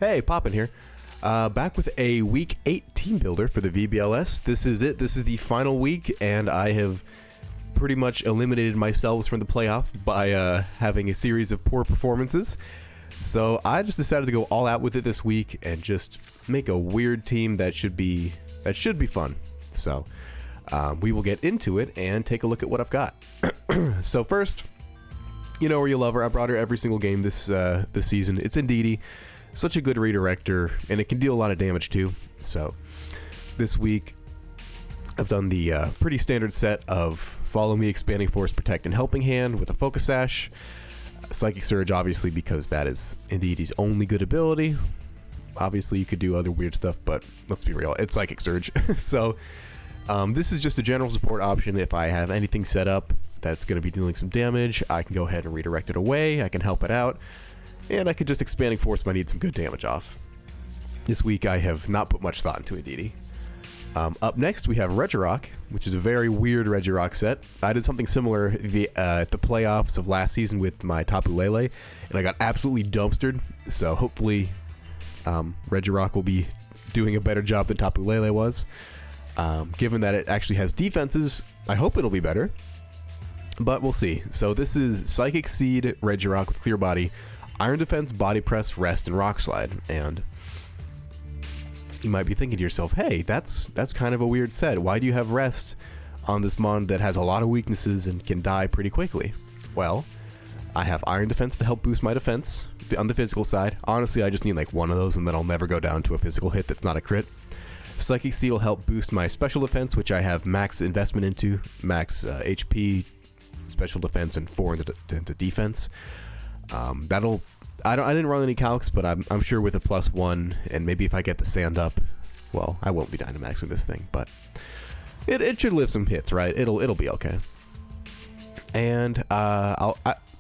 Hey, Poppin here. Back with a Week 8 team builder for the VBL-S. This is it. This is the final week, and I have pretty much eliminated myself from the playoff by having a series of poor performances. So I just decided to go all out with it this week and just make a weird team that should be fun. So we will get into it and take a look at what I've got. So first, you know her, you love her. I brought her every single game this season. It's Indeedee. Such a good redirector, and it can deal a lot of damage too. So this week I've done the pretty standard set of Follow Me, Expanding Force, Protect, and Helping Hand with a Focus Sash. Psychic Surge, obviously, because that is Indeedee's only good ability. Obviously you could do other weird stuff, but let's be real, it's Psychic Surge. So this is just a general support option. If I have anything set up that's going to be dealing some damage, I can go ahead and redirect it away. I can help it out. And I could just Expanding Force if I need some good damage off. This week I have not put much thought into Indeedee. Up next we have Regirock, which is a very weird Regirock set. I did something similar at the playoffs of last season with my Tapu Lele, and I got absolutely dumpstered. So hopefully Regirock will be doing a better job than Tapu Lele was. Given that it actually has defenses, I hope it'll be better. But we'll see. So this is Psychic Seed Regirock with Clear Body, Iron Defense, Body Press, Rest, and Rock Slide. And you might be thinking to yourself, hey, that's kind of a weird set. Why do you have Rest on this mon that has a lot of weaknesses and can die pretty quickly? Well, I have Iron Defense to help boost my defense on the physical side. Honestly, I just need like one of those and then I'll never go down to a physical hit that's not a crit. Psychic Seed will help boost my special defense, which I have max investment into, max HP, special defense, and 4 into defense. I didn't run any calcs, but I'm sure with a +1 and maybe if I get the sand up, well, I won't be Dynamaxing this thing, but it should live some hits, right? It'll be okay. And I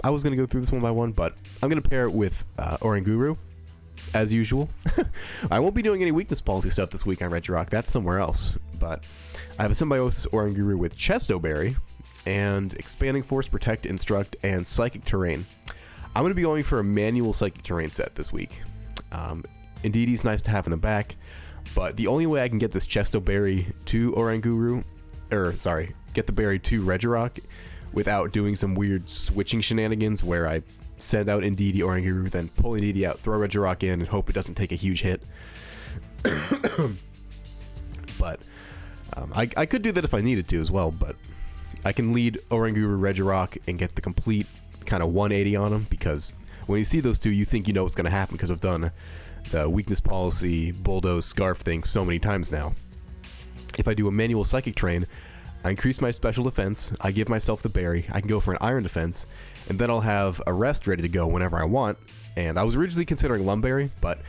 was gonna go through this one by one, but I'm gonna pair it with Oranguru, as usual. I won't be doing any weakness policy stuff this week on Regirock. That's somewhere else. But I have a Symbiosis Oranguru with Chesto Berry and Expanding Force, Protect, Instruct, and Psychic Terrain. I'm going to be going for a manual Psychic Terrain set this week. Indeedee's nice to have in the back, but the only way I can get this Chesto Berry to Oranguru, get the berry to Regirock without doing some weird switching shenanigans where I send out Indeedee, Oranguru, then pull Indeedee out, throw Regirock in, and hope it doesn't take a huge hit. But I could do that if I needed to as well, but I can lead Oranguru, Regirock, and get the complete kind of 180 on them, because when you see those two, you think you know what's going to happen because I've done the weakness policy, bulldoze, scarf thing so many times now. If I do a manual Psychic Terrain, I increase my special defense, I give myself the berry, I can go for an Iron Defense, and then I'll have a Rest ready to go whenever I want. And I was originally considering Lumberry, but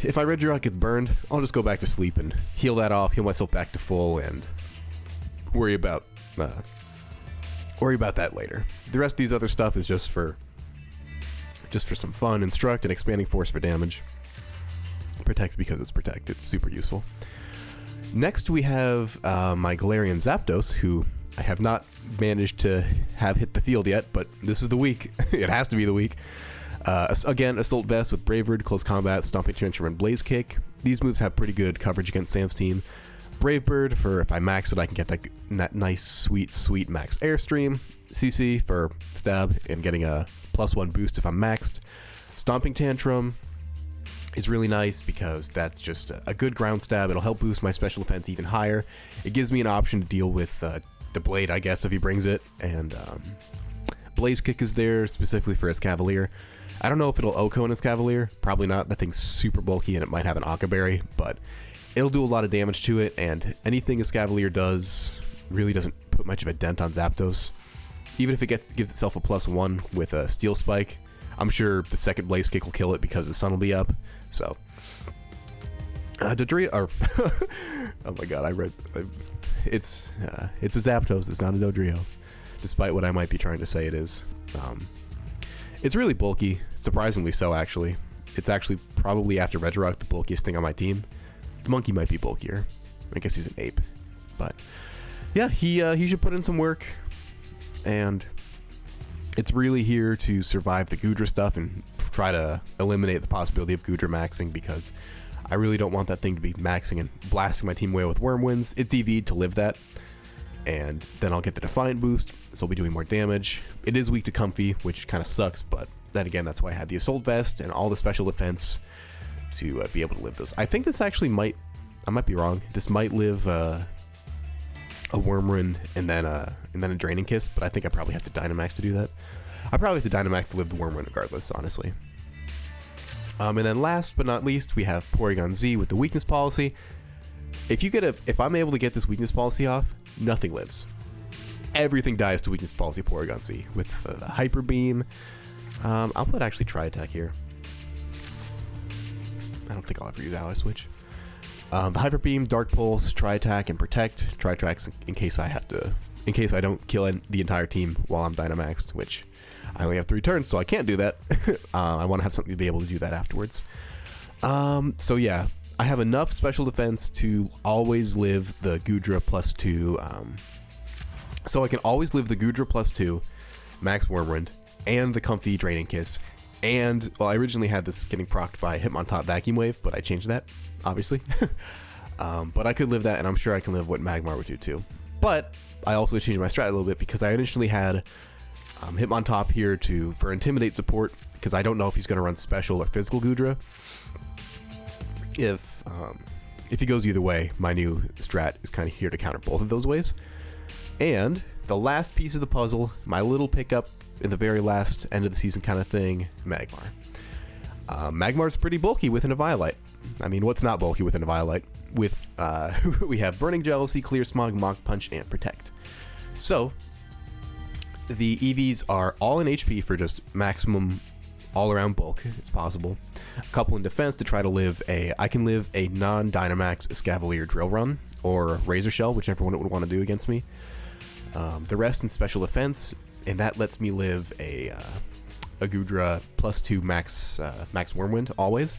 if my Regirock gets burned, I'll just go back to sleep and heal that off, heal myself back to full, and worry about that later. The rest of these other stuff is just for some fun. Instruct and Expanding Force for damage. Protect because it's Protect. It's super useful. Next we have my Galarian Zapdos, who I have not managed to have hit the field yet, but this is the week. It has to be the week. Again, Assault Vest with Brave Bird, Close Combat, Stomping Tantrum, and Blaze Kick. These moves have pretty good coverage against Sam's team. Brave Bird for if I max it, I can get that nice, sweet max Airstream. CC for stab and getting a +1 boost if I'm maxed. Stomping Tantrum is really nice because that's just a good ground stab. It'll help boost my special defense even higher. It gives me an option to deal with the Blade, I guess, if he brings it. And Blaze Kick is there specifically for his Cavalier. I don't know if it'll OHKO in his Cavalier. Probably not. That thing's super bulky and it might have an Aqua Berry, but it'll do a lot of damage to it, and anything his Cavalier does really doesn't put much of a dent on Zapdos. Even if it gives itself a +1 with a Steel Spike, I'm sure the second Blaze Kick will kill it because the sun will be up. So, Dodrio, oh my god, it's a Zapdos, it's not a Dodrio, despite what I might be trying to say it is. It's really bulky, surprisingly so actually. It's actually probably after Regirock the bulkiest thing on my team. The monkey might be bulkier. I guess he's an ape. But yeah, he should put in some work. And it's really here to survive the Goodra stuff and try to eliminate the possibility of Goodra maxing, because I really don't want that thing to be maxing and blasting my team away with Wormwinds. It's EV to live that, and then I'll get the Defiant boost, so I'll be doing more damage. It is weak to Comfy, which kind of sucks, but then again, that's why I had the Assault Vest and all the special defense to be able to live this. I think this actually might, I might be wrong, this might live a Wormwind and then a Draining Kiss, but I think I probably have to Dynamax to do that. I probably have to Dynamax to live the Wormwind regardless, honestly. And then last but not least, we have Porygon Z with the weakness policy. If I'm able to get this weakness policy off, nothing lives. Everything dies to weakness policy Porygon Z with the Hyper Beam. I'll put actually Tri Attack here. I don't think I'll ever use Ally Switch. The Hyper Beam, Dark Pulse, Tri Attack, and Protect. Tri Attacks in case I don't kill the entire team while I'm Dynamaxed, which I only have 3 turns, so I can't do that. I want to have something to be able to do that afterwards. So yeah, I have enough special defense to always live the Goodra +2. So I can always live the Goodra +2, Max Wormwind, and the Comfy Draining Kiss. And, well, I originally had this getting procced by Hitmontop Vacuum Wave, but I changed that, obviously. But I could live that, and I'm sure I can live what Magmar would do too. But I also changed my strat a little bit, because I initially had Hitmontop here for Intimidate support, because I don't know if he's going to run special or physical Goodra. If he goes either way, my new strat is kind of here to counter both of those ways. And the last piece of the puzzle, my little pickup in the very last end of the season kind of thing, Magmar. Magmar's pretty bulky within a Eviolite. I mean, what's not bulky within a Eviolite? With we have Burning Jealousy, Clear Smog, Mach Punch, and Protect. So the EVs are all in HP for just maximum all-around bulk. It's possible. A couple in defense to try to live I can live a non-Dynamax Escavalier Drill Run or Razor Shell, whichever one it would want to do against me. The rest in special defense, and that lets me live a Goodra +2 Max Wormwind always.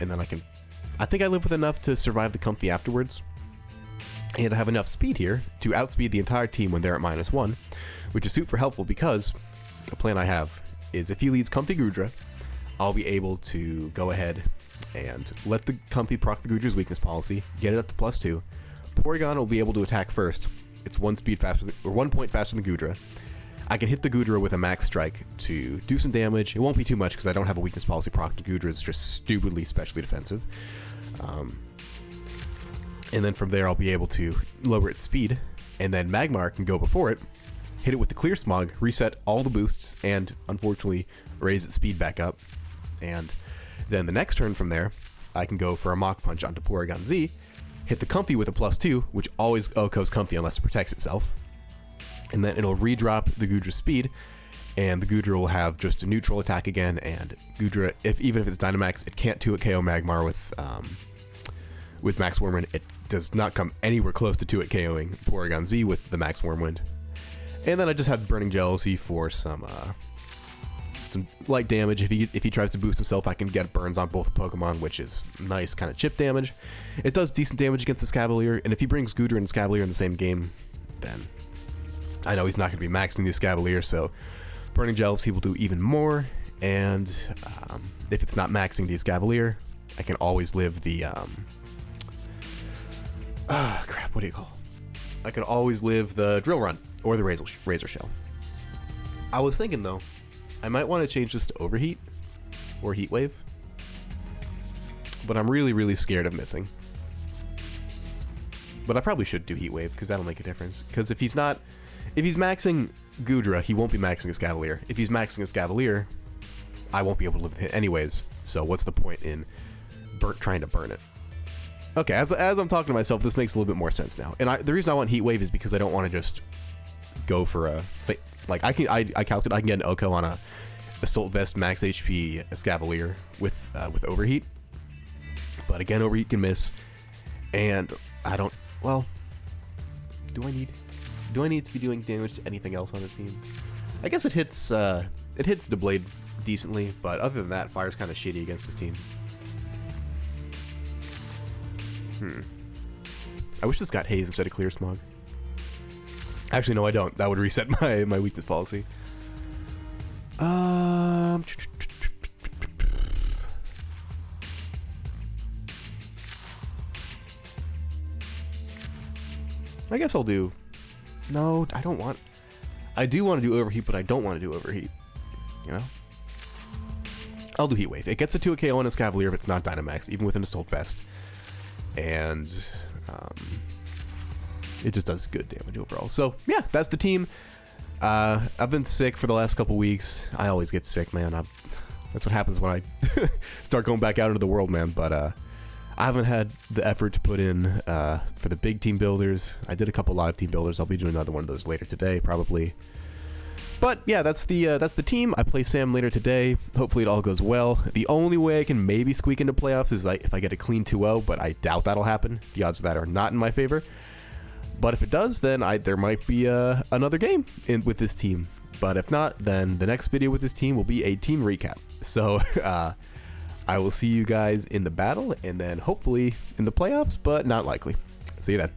And then I think I live with enough to survive the Comfy afterwards. And I have enough speed here to outspeed the entire team when they're at -1, which is super helpful, because the plan I have is if he leads Comfy Goodra, I'll be able to go ahead and let the Comfy proc the Goodra's weakness policy, get it up to +2. Porygon will be able to attack first. It's 1 point faster than Goodra. I can hit the Goodra with a Max Strike to do some damage. It won't be too much because I don't have a weakness policy proc. Goodra is just stupidly specially defensive. And then from there I'll be able to lower its speed, and then Magmar can go before it, hit it with the Clear Smog, reset all the boosts, and unfortunately raise its speed back up. And then the next turn from there, I can go for a Mach Punch onto Porygon Z, hit the Comfy with a +2, which always OHKOs Comfy unless it protects itself. And then it'll redrop the Goodra's speed, and the Goodra will have just a neutral attack again, and Goodra, even if it's Dynamax, it can't 2-hit KO Magmar with Max Wormwind. It does not come anywhere close to 2-hit KOing Porygon Z with the Max Wormwind. And then I just have Burning Jealousy for some light damage. If he tries to boost himself, I can get burns on both Pokemon, which is nice kind of chip damage. It does decent damage against the Escavalier, and if he brings Goodra and Escavalier in the same game, then I know he's not going to be maxing the Escavalier, so Burning Jealousy will do even more. And if it's not maxing the Escavalier, I can always live the what do you call? I can always live the Drill Run or the Razor Shell. I was thinking though, I might want to change this to Overheat or Heat Wave, but I'm really scared of missing. But I probably should do Heat Wave because that'll make a difference. Because if he's maxing Goodra, he won't be maxing Escavalier. If he's maxing Escavalier, I won't be able to live with it anyways. So what's the point in trying to burn it? Okay, as I'm talking to myself, this makes a little bit more sense now. And the reason I want Heat Wave is because I don't want to just go for a I calculated I can get an OHKO on a Assault Vest max HP Escavalier with Overheat. But again, Overheat can miss, and I don't. Well, do I need to be doing damage to anything else on this team? I guess it hits the blade decently, but other than that, Fire's kind of shitty against this team. I wish this got Haze instead of Clear Smog. Actually, no, I don't. That would reset my weakness policy. I guess I'll do... No, I don't want... I do want to do Overheat, but I don't want to do Overheat. You know? I'll do Heat Wave. It gets a 2 KO on his Cavalier if it's not Dynamax, even with an Assault Vest. And it just does good damage overall. So, yeah, that's the team. I've been sick for the last couple weeks. I always get sick, man. That's what happens when I start going back out into the world, man. But I haven't had the effort to put in for the big team builders. I did a couple live team builders. I'll be doing another one of those later today, probably. But yeah, that's the team. I play Sam later today. Hopefully it all goes well. The only way I can maybe squeak into playoffs is like if I get a clean 2-0, but I doubt that'll happen. The odds of that are not in my favor. But if it does, then there might be another game with this team. But if not, then the next video with this team will be a team recap. So I will see you guys in the battle and then hopefully in the playoffs, but not likely. See you then.